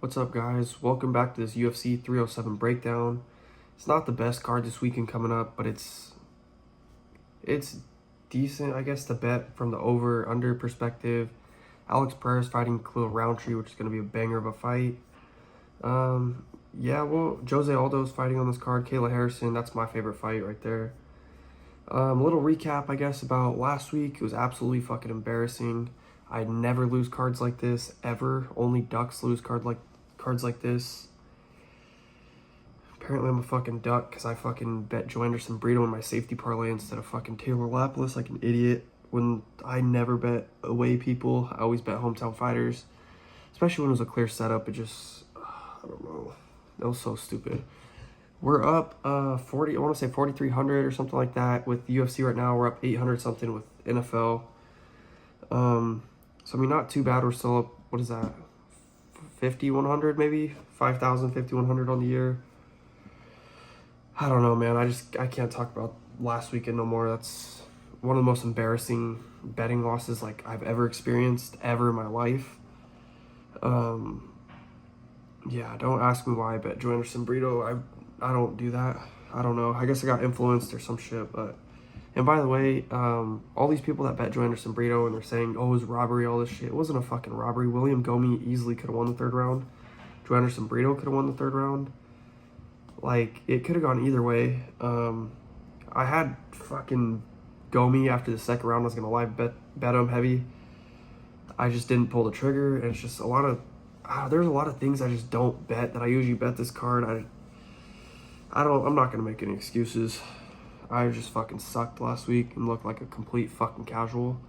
What's up, guys? Welcome back to this UFC 307 breakdown. It's not the best card this weekend coming up, but it's decent, I guess, to bet from the over-under perspective. Pereira is fighting Khalil Rountree, which is going to be a banger of a fight. José Aldo is fighting on this card. Kayla Harrison, that's my favorite fight right there. A little recap, I guess, about last week. It was absolutely fucking embarrassing. I never lose cards like this, ever. Only Ducks lose cards like this. Apparently I'm a fucking duck because I fucking bet Joe Anderson Brito in my safety parlay instead of fucking Taylor Lapilus like an idiot. When I never bet away people, I always bet hometown fighters. Especially when it was a clear setup, it just, I don't know. That was so stupid. We're up 40, I want to say 4,300 or something like that with the UFC right now. We're up 800 something with NFL. So I mean, not too bad. We're still up, what is that? 5,100 maybe? 5,000, 5,100 on the year. I don't know, man. I can't talk about last weekend no more. That's one of the most embarrassing betting losses like I've ever experienced ever in my life. Yeah, don't ask me why I bet Joe Anderson Brito. I don't do that. I don't know. I guess I got influenced or some shit, but... And by the way, all these people that bet Joe Anderson Brito and they're saying, oh, it was robbery, all this shit. It wasn't a fucking robbery. William Gomi easily could have won the third round. Joe Anderson Brito could have won the third round. Like, it could have gone either way. I had fucking Gomi after the second round. I was going to live bet him heavy. I just didn't pull the trigger. And it's just a lot of... there's a lot of things I just don't bet that I usually bet this card. I'm not going to make any excuses. I just fucking sucked last week and looked like a complete fucking casual.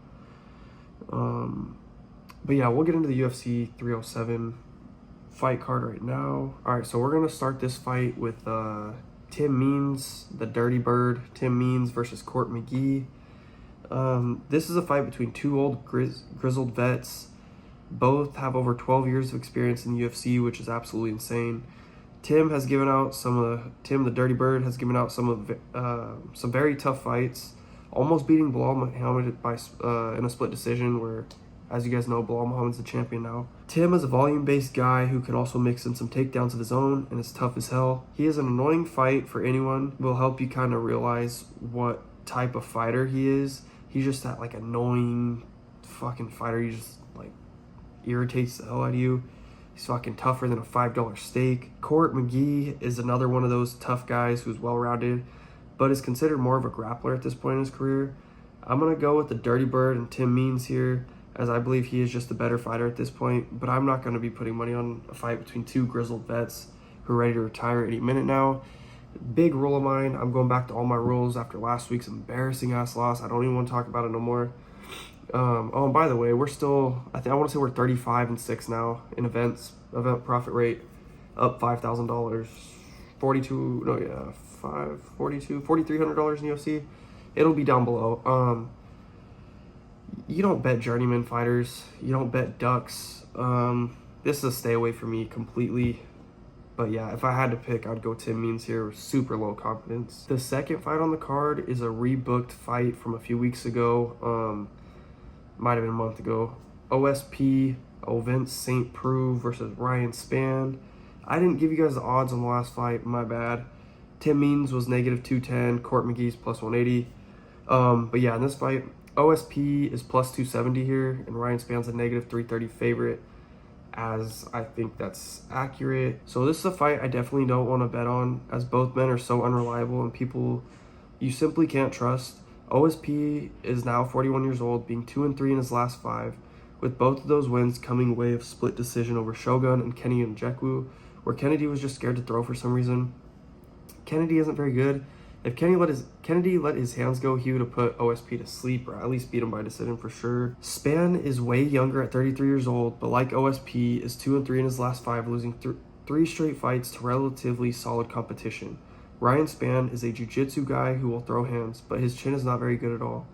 But yeah, we'll get into the UFC 307 fight card right now. Alright, so we're going to start this fight with Tim Means, the Dirty Bird. Tim Means versus Court McGee. This is a fight between two old grizzled vets. Both have over 12 years of experience in the UFC, which is absolutely insane. Tim, the Dirty Bird, has given out some very tough fights, almost beating Bilal Muhammad in a split decision where, as you guys know, Bilal Muhammad's the champion now. Tim is a volume-based guy who can also mix in some takedowns of his own and is tough as hell. He is an annoying fight for anyone. Will help you kind of realize what type of fighter he is. He's just that, like, annoying fucking fighter. He just, like, irritates the hell out of you. He's fucking tougher than a $5 steak. Court McGee is another one of those tough guys who's well-rounded, but is considered more of a grappler at this point in his career. I'm going to go with the Dirty Bird and Tim Means here, as I believe he is just the better fighter at this point, but I'm not going to be putting money on a fight between two grizzled vets who are ready to retire any minute now. Big rule of mine, I'm going back to all my rules after last week's embarrassing-ass loss. I don't even want to talk about it no more. And by the way, we're still, I want to say we're 35-6 now in event profit rate, up $5,000, $4,300 in UFC. It'll be down below. You don't bet journeyman fighters. You don't bet ducks. This is a stay away from me completely. But yeah, if I had to pick, I'd go Tim Means here with super low confidence. The second fight on the card is a rebooked fight from a few weeks ago. Might have been a month ago. OSP, Vince St. Preux versus Ryan Spann. I didn't give you guys the odds on the last fight, my bad. Tim Means was negative 210, Court McGee's plus 180. But yeah, in this fight, OSP is plus 270 here, and Ryan Spann's a negative 330 favorite, as I think that's accurate. So this is a fight I definitely don't want to bet on, as both men are so unreliable and people you simply can't trust. OSP is now 41 years old, being 2-3 in his last 5, with both of those wins coming way of split decision over Shogun and Kenny Nzechukwu, where Kennedy was just scared to throw for some reason. Kennedy isn't very good. If Kennedy let his hands go, he would have put OSP to sleep, or at least beat him by decision for sure. Spann is way younger at 33 years old, but like OSP, is 2-3 in his last 5, losing 3 straight fights to relatively solid competition. Ryan Spann is a jiu-jitsu guy who will throw hands, but his chin is not very good at all.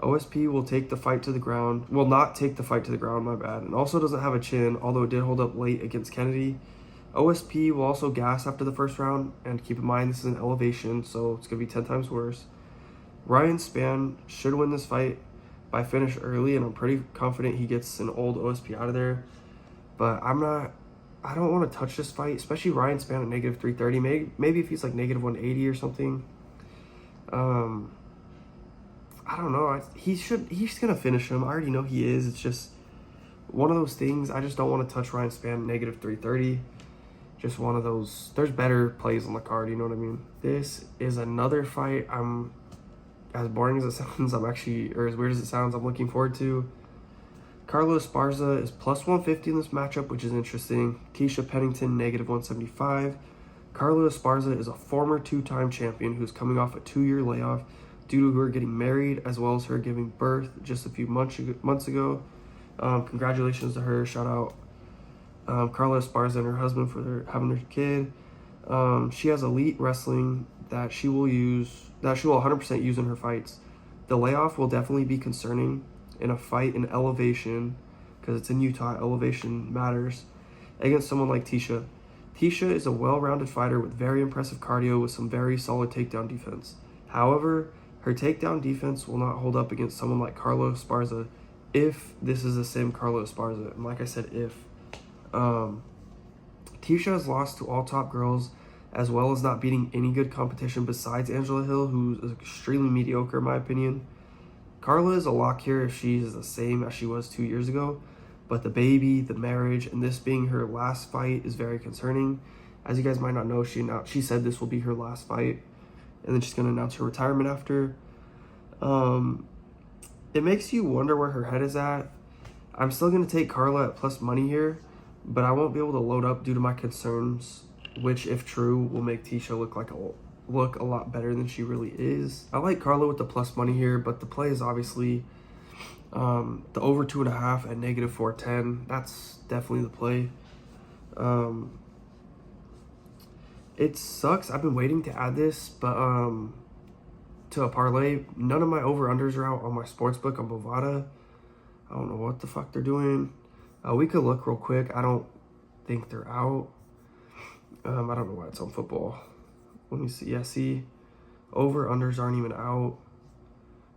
OSP will not take the fight to the ground, my bad, and also doesn't have a chin, although it did hold up late against Kennedy. OSP will also gas after the first round, and keep in mind this is an elevation, so it's going to be 10 times worse. Ryan Spann should win this fight by finish early, and I'm pretty confident he gets an old OSP out of there, but I'm not I don't want to touch this fight, especially Ryan Spann at negative 330. Maybe if he's like negative 180 or something. I don't know. He's gonna finish him. I already know he is. It's just one of those things. I just don't want to touch Ryan Spann negative 330. Just one of those. There's better plays on the card. You know what I mean? This is another fight. As boring as it sounds, or as weird as it sounds, I'm looking forward to. Carla Esparza is plus 150 in this matchup, which is interesting. Tecia Pennington, negative 175. Carla Esparza is a former 2-time champion who's coming off a 2-year layoff due to her getting married, as well as her giving birth just a few months ago. Congratulations to her. Shout out Carla Esparza and her husband for having their kid. She has elite wrestling that she will 100% use in her fights. The layoff will definitely be concerning in a fight in elevation, because it's in Utah. Elevation matters against someone like Tecia. Tecia is a well-rounded fighter with very impressive cardio with some very solid takedown defense. However, her takedown defense will not hold up against someone like Carla Esparza if this is the same Carla Esparza. And like I said, if. Tecia has lost to all top girls, as well as not beating any good competition besides Angela Hill, who is extremely mediocre in my opinion. Carla is a lock here if she is the same as she was 2 years ago, but the baby, the marriage, and this being her last fight is very concerning. As you guys might not know, she said this will be her last fight, and then she's going to announce her retirement after. It makes you wonder where her head is at. I'm still going to take Carla at plus money here, but I won't be able to load up due to my concerns, which, if true, will make Tecia look a lot better than she really is. I like Carla with the plus money here, but the play is obviously the over 2.5 at negative 410. That's definitely the play. It sucks. I've been waiting to add this, but to a parlay. None of my over-unders are out on my sportsbook on Bovada. I don't know what the fuck they're doing. We could look real quick. I don't think they're out. I don't know why it's on football. Let me see. Yeah, see, over-unders aren't even out.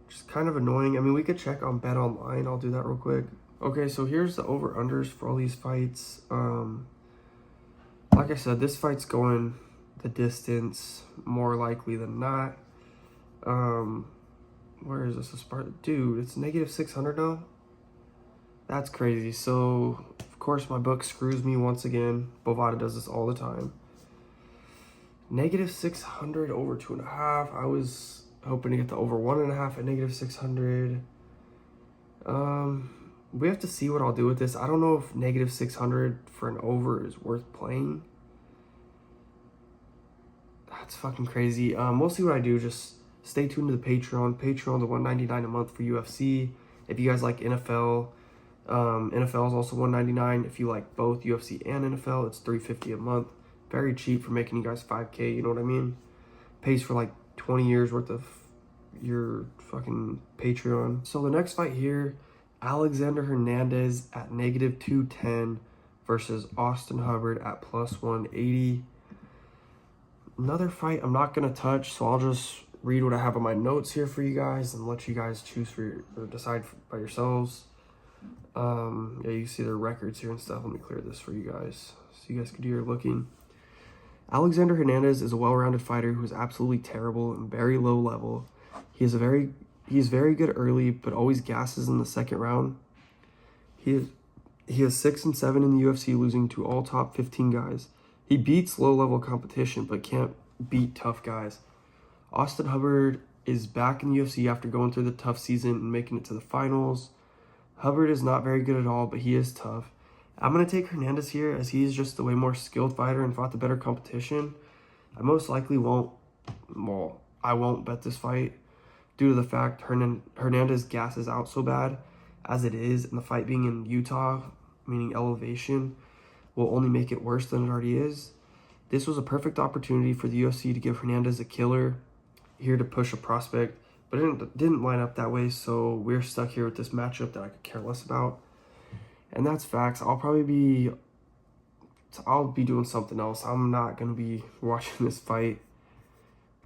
Just kind of annoying. I mean, we could check on Bet Online. I'll do that real quick. Okay, so here's the over-unders for all these fights. Like I said, this fight's going the distance more likely than not. Where is this? Dude, it's negative 600 now? That's crazy. So, of course, my book screws me once again. Bovada does this all the time. Negative 600 over 2.5. I was hoping to get the over 1.5 at negative 600. We have to see what I'll do with this. I don't know if negative 600 for an over is worth playing. That's fucking crazy. We'll see what I do. Just stay tuned to the Patreon. Patreon's $199 a month for UFC. If you guys like NFL, NFL is also $199. If you like both UFC and NFL, it's $350 a month. Very cheap for making you guys $5K, you know what I mean? Pays for like 20 years worth of your fucking Patreon. So the next fight here, Alexander Hernandez at negative 210 versus Austin Hubbard at plus 180. Another fight I'm not going to touch, so I'll just read what I have on my notes here for you guys and let you guys choose or decide by yourselves. Yeah, you see their records here and stuff. Let me clear this for you guys so you guys can do your looking. Alexander Hernandez is a well-rounded fighter who is absolutely terrible and very low level. He's very good early, but always gasses in the second round. He is 6-7 in the UFC, losing to all top 15 guys. He beats low-level competition, but can't beat tough guys. Austin Hubbard is back in the UFC after going through the tough season and making it to the finals. Hubbard is not very good at all, but he is tough. I'm going to take Hernandez here as he is just the way more skilled fighter and fought the better competition. I most likely won't bet this fight due to the fact Hernandez gasses out so bad as it is, and the fight being in Utah, meaning elevation, will only make it worse than it already is. This was a perfect opportunity for the UFC to give Hernandez a killer here to push a prospect, but it didn't line up that way, so we're stuck here with this matchup that I could care less about. And that's facts. I'll be doing something else. I'm not going to be watching this fight,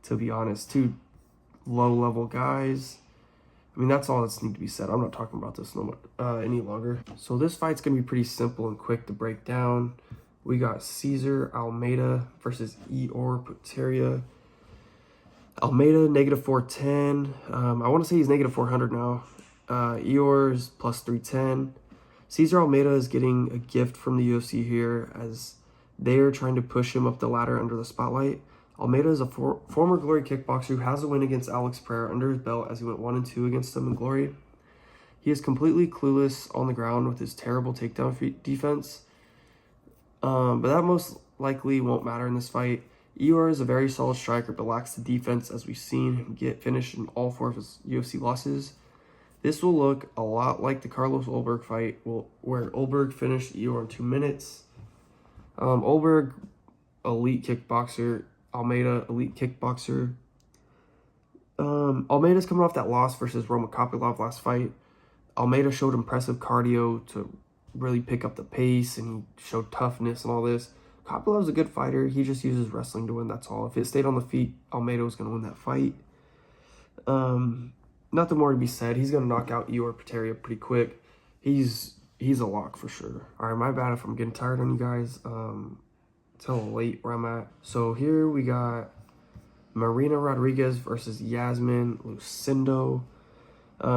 to be honest. Two low-level guys. I mean, that's all that's need to be said. I'm not talking about this any longer. So this fight's going to be pretty simple and quick to break down. We got Cesar Almeida versus Ihor Potieria. Almeida, negative 410. I want to say he's negative 400 now. Ihor is plus 310. Cesar Almeida is getting a gift from the UFC here as they are trying to push him up the ladder under the spotlight. Almeida is a former Glory kickboxer who has a win against Alex Pereira under his belt as he went 1-2 against him in Glory. He is completely clueless on the ground with his terrible takedown defense. But that most likely won't matter in this fight. Ihor is a very solid striker but lacks the defense as we've seen him get finished in all 4 of his UFC losses. This will look a lot like the Carlos Ulberg fight where Ulberg finished Ihor in 2 minutes. Ulberg, elite kickboxer. Almeida, elite kickboxer. Almeida's coming off that loss versus Roman Kopylov last fight. Almeida showed impressive cardio to really pick up the pace, and he showed toughness and all this. Kopylov's a good fighter. He just uses wrestling to win, that's all. If it stayed on the feet, Almeida was going to win that fight. Nothing more to be said. He's going to knock out Ihor Potieria pretty quick. He's a lock for sure. All right, my bad if I'm getting tired on you guys. It's a little late where I'm at. So here we got Marina Rodriguez versus Iasmin Lucindo.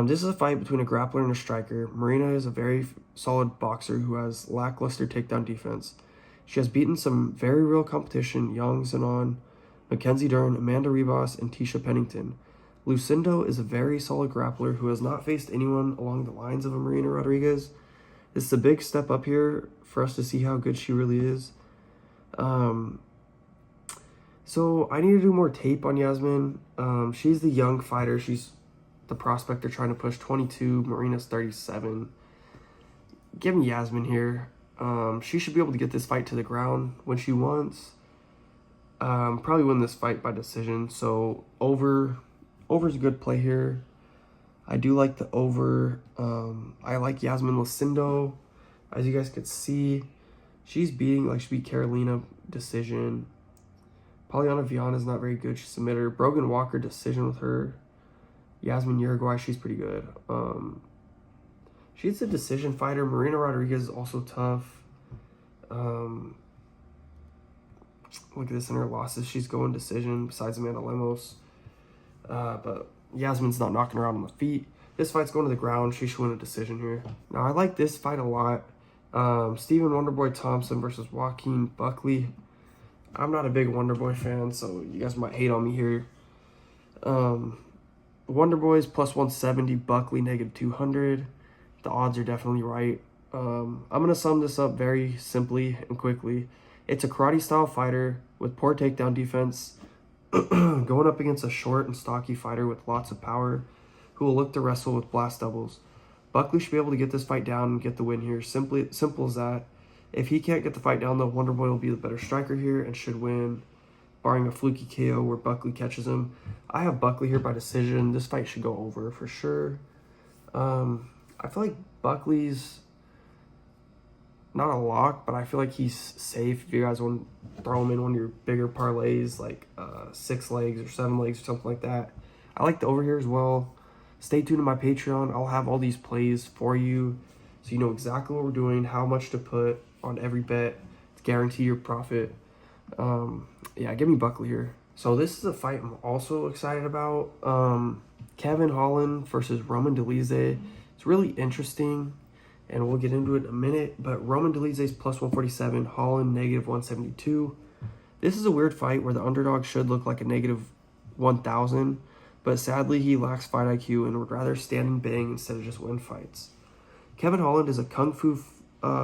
This is a fight between a grappler and a striker. Marina is a very solid boxer who has lackluster takedown defense. She has beaten some very real competition, Yang Zenon, Mackenzie Dern, Amanda Ribas, and Tecia Pennington. Lucindo is a very solid grappler who has not faced anyone along the lines of a Marina Rodriguez. This is a big step up here for us to see how good she really is. So I need to do more tape on Iasmin. She's the young fighter. She's the prospect they're trying to push, 22. Marina's 37. Give me Iasmin here. She should be able to get this fight to the ground when she wants. Probably win this fight by decision. So over's a good play here. I do like the over. I like Iasmin Lucindo. As you guys could see, she's beating, like, she beat Carolina decision. Poliana Viana is not very good. She submitted her. Brogan Walker decision with her. Iasmin Uruguay, she's pretty good. She's a decision fighter. Marina Rodriguez is also tough. Look at this in her losses. She's going decision besides Amanda Lemos. But Iasmin's not knocking her out on the feet. This fight's going to the ground. She should win a decision here. Now, I like this fight a lot. Stephen Wonderboy Thompson versus Joaquin Buckley. I'm not a big Wonderboy fan, so you guys might hate on me here. Wonderboy's plus 170, Buckley negative 200. The odds are definitely right. I'm going to sum this up very simply and quickly. It's a karate-style fighter with poor takedown defense going up against a short and stocky fighter with lots of power who will look to wrestle with blast doubles. Buckley should be able to get this fight down and get the win here. Simple as that. If he can't get the fight down, though, Wonderboy will be the better striker here and should win, barring a fluky KO where Buckley catches him. I have Buckley here by decision. This fight should go over for sure. I feel like Buckley's not a lock, but I feel like he's safe if you guys want to throw him in one of your bigger parlays, like 6 legs or 7 legs or something like that. I like the over here as well. Stay tuned to my Patreon. I'll have all these plays for you so you know exactly what we're doing, how much to put on every bet to guarantee your profit. Yeah, give me Buckley here. So this is a fight I'm also excited about. Kevin Holland versus Roman Dolidze. It's really interesting, and we'll get into it in a minute. But Roman Dolidze is plus 147, Holland negative 172. This is a weird fight where the underdog should look like a negative 1,000, but sadly he lacks fight IQ and would rather stand and bang instead of just win fights. Kevin Holland is a kung fu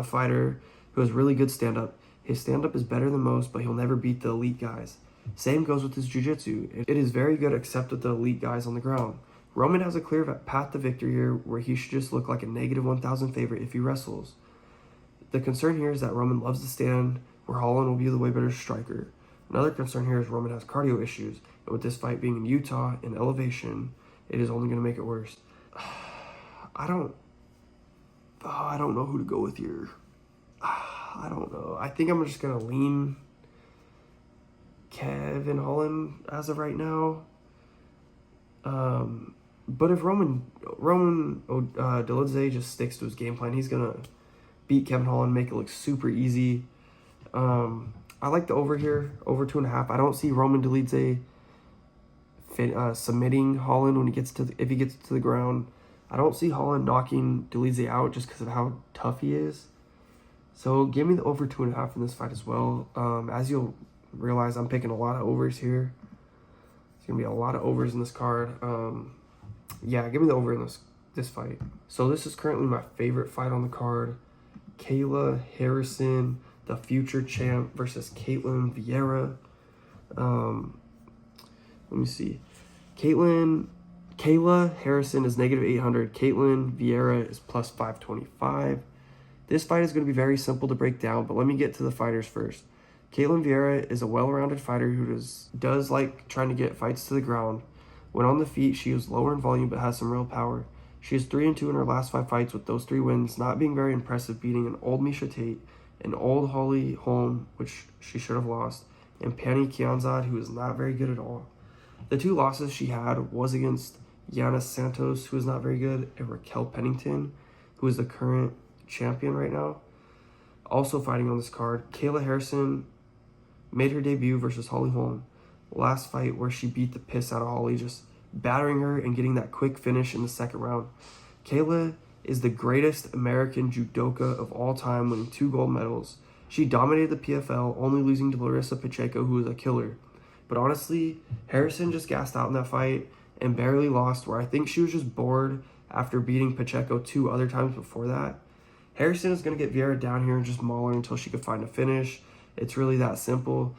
fighter who has really good stand-up. His stand-up is better than most, but he'll never beat the elite guys. Same goes with his jiu-jitsu. It is very good except with the elite guys on the ground. Roman has a clear path to victory here where he should just look like a negative 1,000 favorite if he wrestles. The concern here is that Roman loves to stand, where Holland will be the way better striker. Another concern here is Roman has cardio issues, and with this fight being in Utah in elevation, it is only going to make it worse. I don't know who to go with here. I don't know. I think I'm just going to lean Kevin Holland as of right now. But if Roman Dolidze just sticks to his game plan, he's going to beat Kevin Holland, make it look super easy. I like the over here, over 2.5. I don't see Roman Dolidze submitting Holland when he gets to if he gets to the ground. I don't see Holland knocking Dolidze out just because of how tough he is. So give me the over 2.5 in this fight as well. As you'll realize, I'm picking a lot of overs here. It's gonna be a lot of overs in this card. Yeah, give me the over in this fight. So this is currently my favorite fight on the card. Kayla Harrison, the future champ, versus Ketlyn Viera. Let me see. Kayla Harrison is -800. Ketlyn Viera is plus 525. This fight is going to be very simple to break down, but let me get to the fighters first. Ketlyn Viera is a well-rounded fighter who does like trying to get fights to the ground. When on the feet, she is lower in volume but has some real power. She is 3-2 in her last 5 fights, with those 3 wins not being very impressive, beating an old Misha Tate, an old Holly Holm, which she should have lost, and Penny Kianzad, who is not very good at all. The 2 losses she had was against Yana Santos, who is not very good, and Raquel Pennington, who is the current champion right now. Also fighting on this card, Kayla Harrison made her debut versus Holly Holm last fight, where she beat the piss out of Holly, just battering her and getting that quick finish in the second round. Kayla is the greatest American judoka of all time, winning 2 gold medals. She dominated the PFL, only losing to Larissa Pacheco, who is a killer. But honestly, Harrison just gassed out in that fight and barely lost, where I think she was just bored after beating Pacheco 2 other times before that. Harrison is going to get Viera down here and just maul her until she could find a finish. It's really that simple.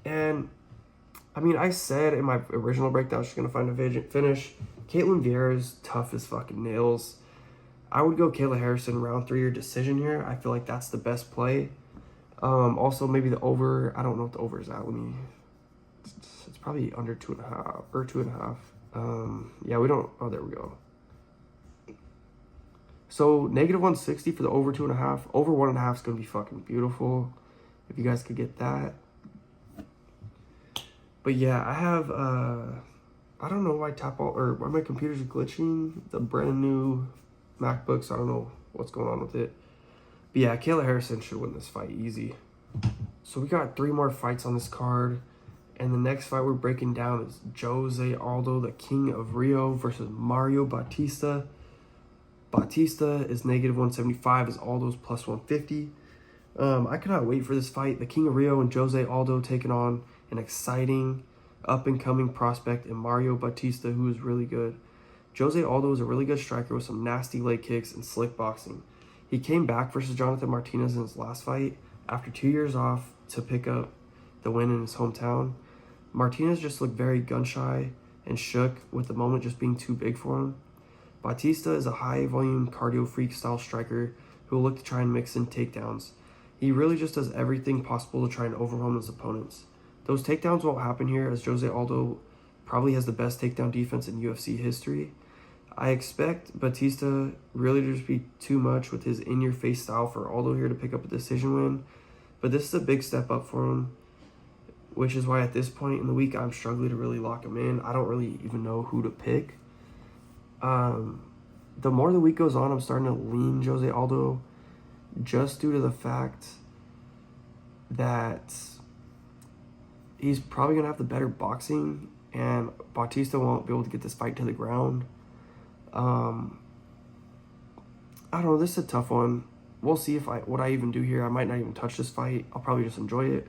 And, I mean, I said in my original breakdown she's going to find a finish. Ketlyn Viera is tough as fucking nails. I would go Kayla Harrison round 3 or decision here. I feel like that's the best play. Also, maybe the over. I don't know what the over is at. It's probably under 2.5 or 2.5. Yeah, we don't. Oh, there we go. So -160 for the over 2.5. Over 1.5 is gonna be fucking beautiful. If you guys could get that. But yeah, I have. I don't know why why my computers are glitching. The brand new MacBooks. I don't know what's going on with it. But yeah, Kayla Harrison should win this fight easy. So we got 3 more fights on this card. And the next fight we're breaking down is José Aldo, the King of Rio, versus Mario Bautista. Bautista is -175, as Aldo's plus 150. I cannot wait for this fight. The King of Rio and José Aldo taking on an exciting, up-and-coming prospect in Mario Bautista, who is really good. José Aldo is a really good striker with some nasty leg kicks and slick boxing. He came back versus Jonathan Martinez in his last fight after 2 years off to pick up the win in his hometown. Martinez just looked very gun-shy and shook, with the moment just being too big for him. Bautista is a high-volume cardio freak-style striker who will look to try and mix in takedowns. He really just does everything possible to try and overwhelm his opponents. Those takedowns won't happen here, as José Aldo probably has the best takedown defense in UFC history. I expect Bautista really to just be too much with his in-your-face style for Aldo here to pick up a decision win. But this is a big step up for him, which is why at this point in the week I'm struggling to really lock him in. I don't really even know who to pick. The more the week goes on, I'm starting to lean José Aldo, just due to the fact that he's probably going to have the better boxing, and Bautista won't be able to get this fight to the ground. I don't know, this is a tough one. We'll see what I even do here. I might not even touch this fight. I'll probably just enjoy it.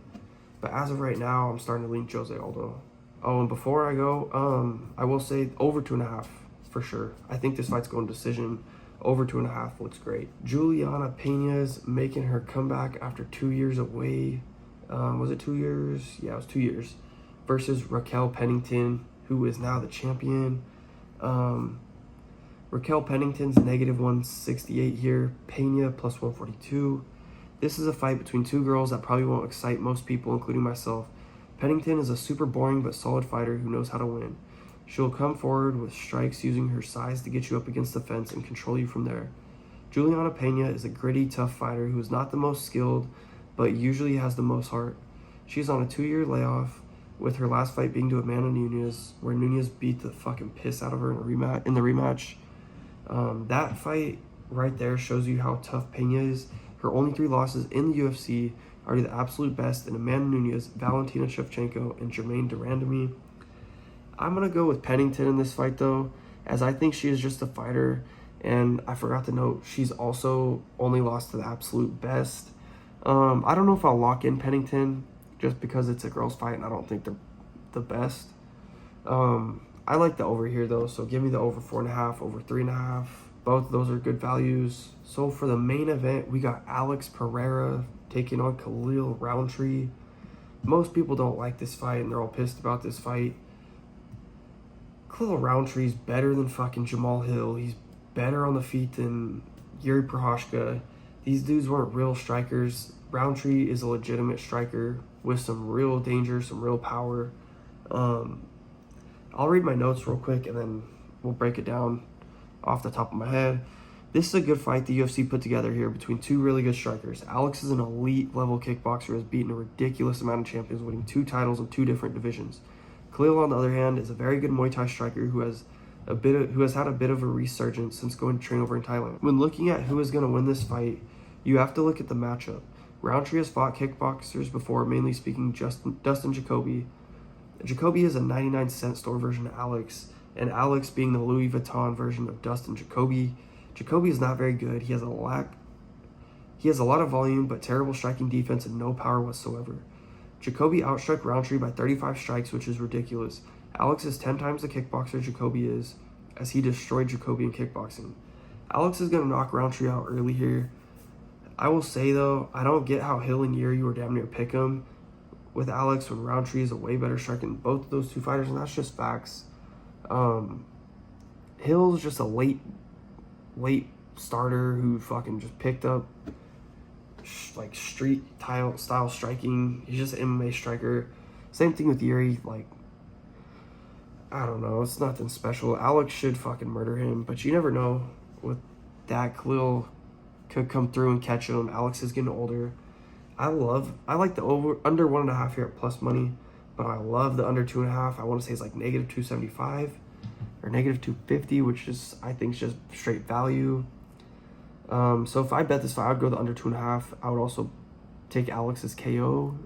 But as of right now, I'm starting to lean José Aldo. Oh, and before I go, I will say over 2.5 for sure. I think this fight's going decision. Over 2.5 looks great. Juliana Pena's making her comeback after 2 years away. Was it 2 years? Yeah, it was 2 years. Versus Raquel Pennington, who is now the champion. Raquel Pennington's -168 here. Pena plus 142. This is a fight between 2 girls that probably won't excite most people, including myself. Pennington is a super boring but solid fighter who knows how to win. She'll come forward with strikes using her size to get you up against the fence and control you from there. Juliana Pena is a gritty, tough fighter who is not the most skilled, but usually has the most heart. She's on a 2-year layoff, with her last fight being to Amanda Nunes, where Nunes beat the fucking piss out of her in the rematch. That fight right there shows you how tough Pena is. Her only 3 losses in the UFC are the absolute best in Amanda Nunes, Valentina Shevchenko, and Jermaine Durandamy. I'm going to go with Pennington in this fight, though, as I think she is just a fighter. And I forgot to note, she's also only lost to the absolute best. I don't know if I'll lock in Pennington just because it's a girls' fight and I don't think they're the best. I like the over here, though, so give me the over 4.5, over 3.5. Both of those are good values. So for the main event, we got Alex Pereira taking on Khalil Rountree. Most people don't like this fight, and they're all pissed about this fight. Khalil Rountree's better than fucking Jamal Hill. He's better on the feet than Yuri Prochazka. These dudes weren't real strikers. Rountree is a legitimate striker with some real danger, some real power. I'll read my notes real quick, and then we'll break it down off the top of my head. This is a good fight the UFC put together here between two really good strikers. Alex is an elite level kickboxer who has beaten a ridiculous amount of champions, winning 2 titles in 2 different divisions. Khalil, on the other hand, is a very good Muay Thai striker who has had a bit of a resurgence since going to train over in Thailand. When looking at who is going to win this fight, you have to look at the matchup. Rountree has fought kickboxers before, mainly speaking Dustin Jacoby. Jacoby is a 99-cent store version of Alex, and Alex being the Louis Vuitton version of Dustin Jacoby. Jacoby is not very good. He has a lot of volume, but terrible striking defense and no power whatsoever. Jacoby outstruck Rountree by 35 strikes, which is ridiculous. Alex is 10 times the kickboxer Jacoby is, as he destroyed Jacoby in kickboxing. Alex is going to knock Rountree out early here. I will say, though, I don't get how Hill and Yuri were damn near pick him with Alex when Rountree is a way better striker than both of those two fighters, and that's just facts. Hill's just a late starter who fucking just picked up like street style striking. He's just an MMA striker. Same thing with Yuri. Like, I don't know. It's nothing special. Alex should fucking murder him, but you never know. With that, Khalil could come through and catch him. Alex is getting older. I like the under 1.5 here at plus money, but I love the under 2.5. I want to say it's like negative 275 or negative 250, which is, I think, is just straight value. So if I bet this fight, I would go the under 2.5. I would also take Alex's KO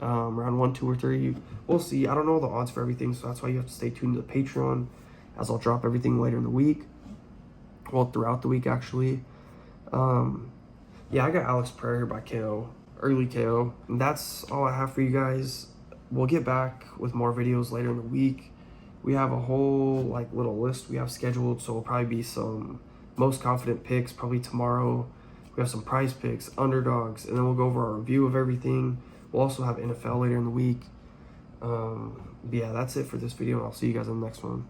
round 1, 2, or 3. We'll see. I don't know the odds for everything, so that's why you have to stay tuned to the Patreon, as I'll drop everything later in the week. Well, throughout the week, actually. Yeah, I got Alex Pereira by KO, early KO. And that's all I have for you guys. We'll get back with more videos later in the week. We have a whole little list we have scheduled, so it'll probably be some most confident picks probably tomorrow. We have some prize picks, underdogs, and then we'll go over our review of everything. We'll also have NFL later in the week. But yeah, that's it for this video, and I'll see you guys in the next one.